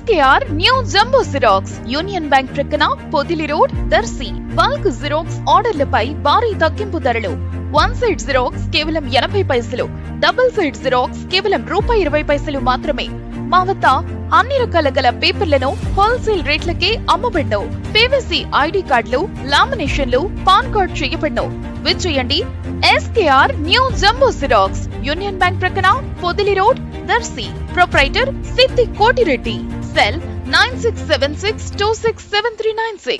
SKR new jumbo xerox union bank ప్రక్కన Podili road Darsi. Bulk xerox ఆర్డర్లపై భారీ తగ్గింపు ధరలు. వన్ సైడ్ జిరాక్స్ కేవలం 80 పైసలు, డబుల్ సైడ్ జిరాక్స్ కేవలం ₹20 మాత్రమే. మా వద్ద అన్ని రకాల గల పేపర్లను హోల్సేల్ రేట్లకే అమ్మబడ్ను. PVC ID కార్డులు, లామినేషన్లు, పాన్ కార్డ్ చేయబడ్ను. విచ్చేయండి SKR new jumbo xerox union bank ప్రక్కన పొదిలి రోడ్ దర్శి. ప్రొప్రైటర్ సిద్ధి కోటిరెడ్డి. సెల్ 9676267396.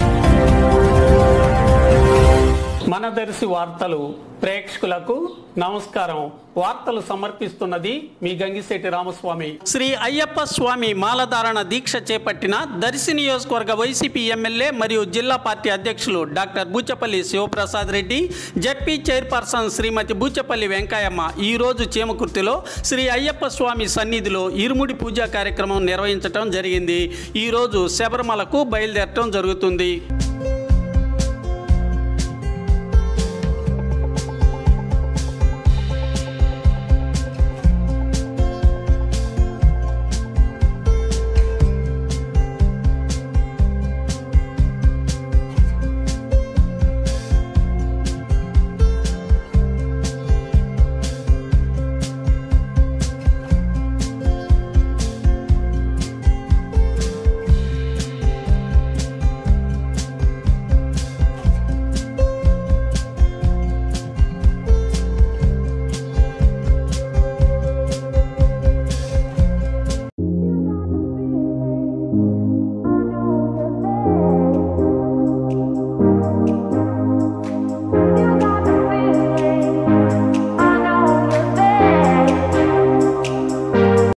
మన దర్శి వార్తలు ప్రేక్షకులకు నమస్కారం. వార్తలు సమర్పిస్తున్నది మీ గంగిశెట్టి రామస్వామి. శ్రీ అయ్యప్ప స్వామి మాలధారణ దీక్ష చేపట్టిన దర్శి నియోజకవర్గ వైసీపీ ఎమ్మెల్యే మరియు జిల్లా పార్టీ అధ్యక్షులు doctor Buchepalli Sivaprasad Reddy, ZP chairperson Srimati Buchepalli Venkayamma ఈ రోజు చేమకుర్తిలో శ్రీ అయ్యప్ప స్వామి సన్నిధిలో ఇరుముడి పూజా కార్యక్రమం నిర్వహించడం జరిగింది. ఈ రోజు శబరిమలకు బయలుదేరటం జరుగుతుంది.